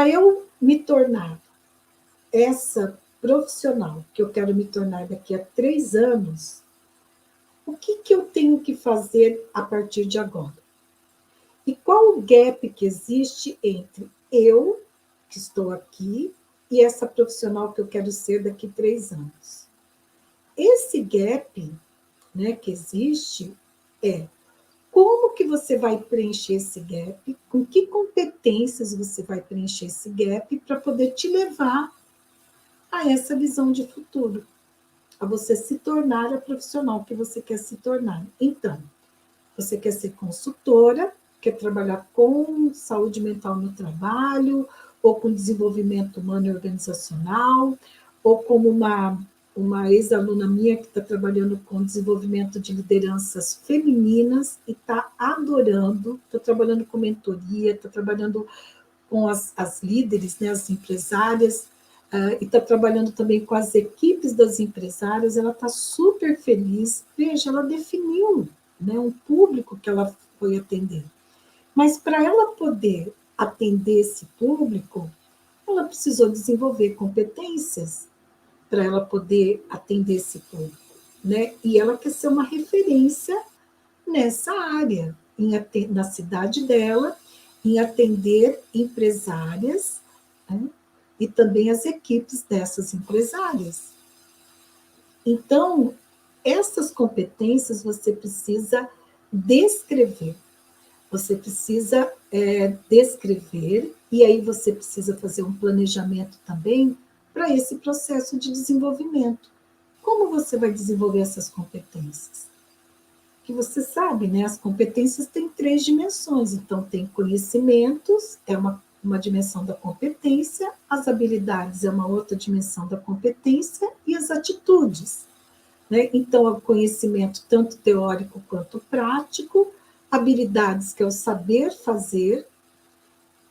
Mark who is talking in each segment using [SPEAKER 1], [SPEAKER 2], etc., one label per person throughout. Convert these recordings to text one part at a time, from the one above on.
[SPEAKER 1] eu me tornar essa profissional que eu quero me tornar daqui a 3 anos, o que eu tenho que fazer a partir de agora? E qual o gap que existe entre eu, que estou aqui, e essa profissional que eu quero ser daqui a 3 anos? Esse gap, né, que existe é como que você vai preencher esse gap, com que competências você vai preencher esse gap para poder te levar a essa visão de futuro, a você se tornar a profissional que você quer se tornar. Então, você quer ser consultora, quer trabalhar com saúde mental no trabalho, ou com desenvolvimento humano e organizacional, ou como uma ex-aluna minha que está trabalhando com desenvolvimento de lideranças femininas e está adorando, está trabalhando com mentoria, está trabalhando com as líderes, né, as empresárias, e está trabalhando também com as equipes das empresárias, ela está super feliz. Veja, ela definiu, né, um público que ela foi atender. Mas para ela poder atender esse público, ela precisou desenvolver competências para ela poder atender esse público, né? E ela quer ser uma referência nessa área, na cidade dela, em atender empresárias, né? E também as equipes dessas empresárias. Então, essas competências você precisa descrever. Você precisa descrever, e aí você precisa fazer um planejamento também para esse processo de desenvolvimento. Como você vai desenvolver essas competências? Que você sabe, né? As competências têm 3 dimensões. Então, tem conhecimentos, é uma dimensão da competência, as habilidades é uma outra dimensão da competência, e as atitudes, né? Então, o conhecimento tanto teórico quanto prático, habilidades, que é o saber fazer,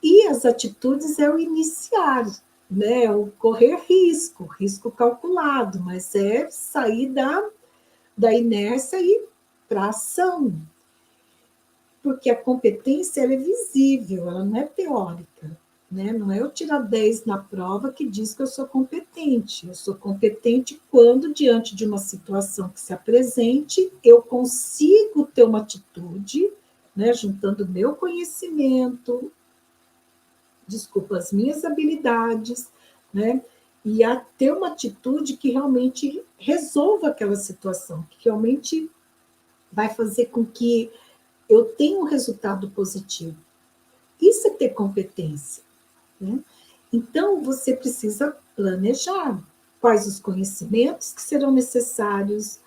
[SPEAKER 1] e as atitudes é o iniciar, né? O correr risco, risco calculado, mas é sair da inércia e para a ação. Porque a competência ela é visível, ela não é teórica. Né? Não é eu tirar 10 na prova que diz que eu sou competente. Eu sou competente quando, diante de uma situação que se apresente, eu consigo ter uma atitude, né, juntando meu conhecimento, as minhas habilidades, né, e a ter uma atitude que realmente resolva aquela situação, que realmente vai fazer com que eu tenha um resultado positivo. Isso é ter competência. Né? Então, você precisa planejar quais os conhecimentos que serão necessários,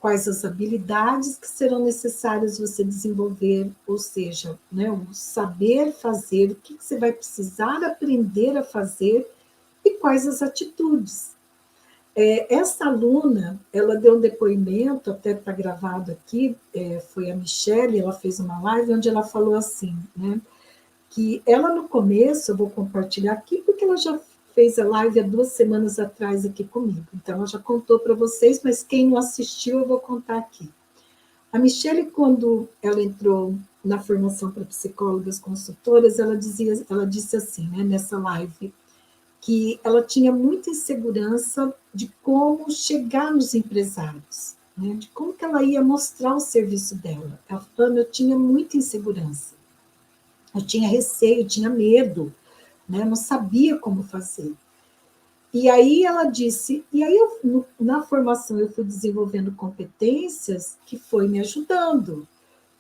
[SPEAKER 1] quais as habilidades que serão necessárias você desenvolver, ou seja, né, o saber fazer, o que você vai precisar aprender a fazer e quais as atitudes. Essa aluna, ela deu um depoimento, até está gravado aqui, foi a Michelle, ela fez uma live onde ela falou assim, né, que ela no começo, eu vou compartilhar aqui, porque ela já fez a live há 2 semanas atrás aqui comigo, então ela já contou para vocês, mas quem não assistiu eu vou contar aqui. A Michelle, quando ela entrou na formação para psicólogas consultoras, ela disse assim, né, nessa live, que ela tinha muita insegurança de como chegar nos empresários, né, de como que ela ia mostrar o serviço dela. Ela falou, eu tinha muita insegurança. Eu tinha receio, eu tinha medo, né? Não sabia como fazer. E aí ela disse, e aí na formação eu fui desenvolvendo competências que foi me ajudando.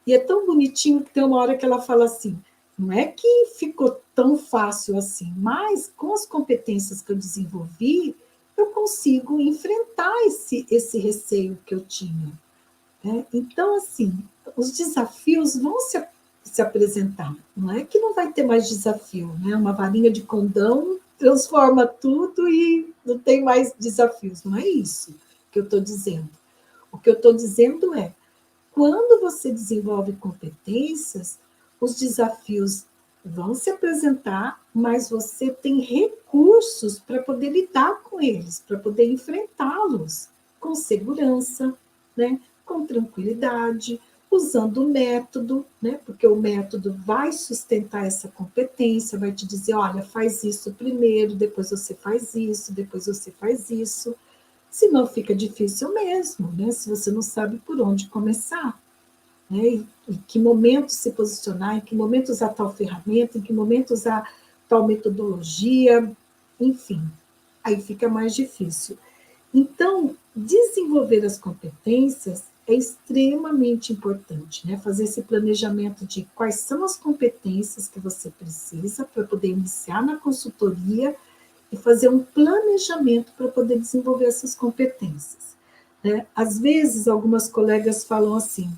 [SPEAKER 1] E é tão bonitinho que tem uma hora que ela fala assim, não é que ficou tão fácil assim, mas com as competências que eu desenvolvi, eu consigo enfrentar esse receio que eu tinha. Né? Então, assim, os desafios vão se apresentar. Não é que não vai ter mais desafio, né? Uma varinha de condão transforma tudo e não tem mais desafios. Não é isso que eu estou dizendo. O que eu estou dizendo é, quando você desenvolve competências, os desafios vão se apresentar, mas você tem recursos para poder lidar com eles, para poder enfrentá-los com segurança, né? Com tranquilidade, usando o método, né? Porque o método vai sustentar essa competência, vai te dizer, olha, faz isso primeiro, depois você faz isso, depois você faz isso. Senão fica difícil mesmo, né? Se você não sabe por onde começar, né? E em que momento se posicionar, em que momento usar tal ferramenta, em que momento usar tal metodologia, enfim, aí fica mais difícil. Então, desenvolver as competências é extremamente importante, né? Fazer esse planejamento de quais são as competências que você precisa para poder iniciar na consultoria e fazer um planejamento para poder desenvolver essas competências, né? Às vezes, algumas colegas falam assim,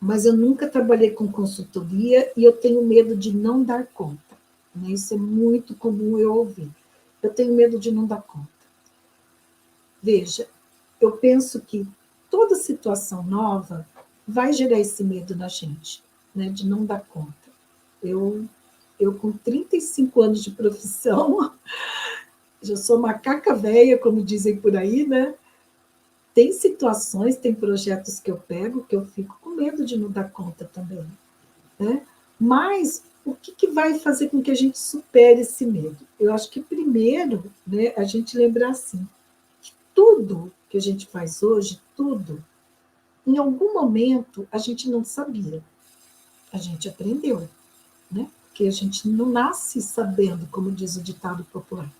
[SPEAKER 1] mas eu nunca trabalhei com consultoria e eu tenho medo de não dar conta, né? Isso é muito comum eu ouvir. Eu tenho medo de não dar conta. Veja, eu penso que toda situação nova vai gerar esse medo na gente, né, de não dar conta. Eu com 35 anos de profissão, já sou macaca velha, como dizem por aí, né? Tem situações, tem projetos que eu pego que eu fico com medo de não dar conta também, né? Mas o que vai fazer com que a gente supere esse medo? Eu acho que primeiro, né, a gente lembrar assim, tudo que a gente faz hoje, tudo, em algum momento a gente não sabia, a gente aprendeu, né? Porque a gente não nasce sabendo, como diz o ditado popular.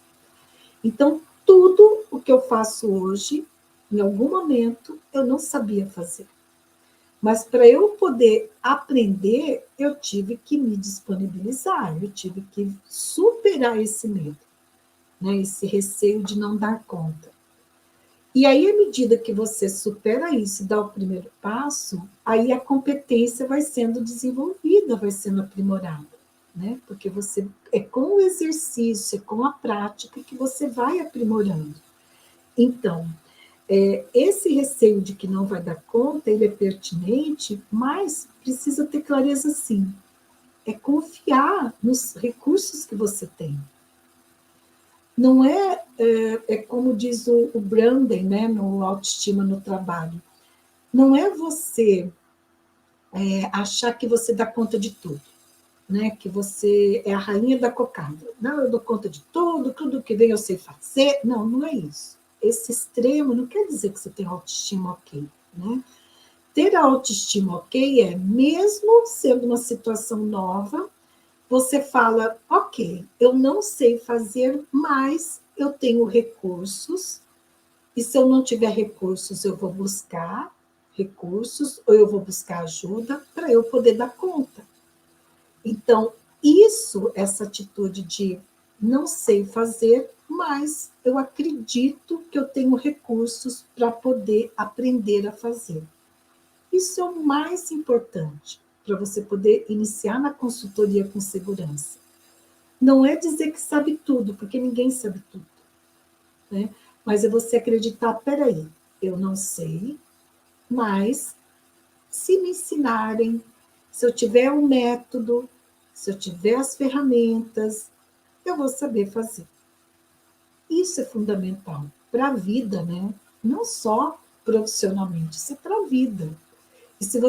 [SPEAKER 1] Então, tudo o que eu faço hoje, em algum momento, eu não sabia fazer. Mas para eu poder aprender, eu tive que me disponibilizar, eu tive que superar esse medo, né? Esse receio de não dar conta. E aí, à medida que você supera isso e dá o primeiro passo, aí a competência vai sendo desenvolvida, vai sendo aprimorada, né? Porque você é com o exercício, é com a prática que você vai aprimorando. Então, esse receio de que não vai dar conta, ele é pertinente, mas precisa ter clareza sim. É confiar nos recursos que você tem. Não é como diz o Branden, né, no Autoestima no Trabalho, não é você achar que você dá conta de tudo, né, que você é a rainha da cocada. Não, eu dou conta de tudo que vem eu sei fazer. Não, não é isso. Esse extremo não quer dizer que você tem autoestima ok, né? Ter a autoestima ok é, mesmo sendo uma situação nova, você fala, ok, eu não sei fazer, mas eu tenho recursos, e se eu não tiver recursos, eu vou buscar recursos, ou eu vou buscar ajuda para eu poder dar conta. Então, essa atitude de não sei fazer, mas eu acredito que eu tenho recursos para poder aprender a fazer. Isso é o mais importante para você poder iniciar na consultoria com segurança. Não é dizer que sabe tudo, porque ninguém sabe tudo, né? Mas é você acreditar, peraí, eu não sei, mas se me ensinarem, se eu tiver um método, se eu tiver as ferramentas, eu vou saber fazer. Isso é fundamental para a vida, né? Não só profissionalmente, isso é para a vida. E se você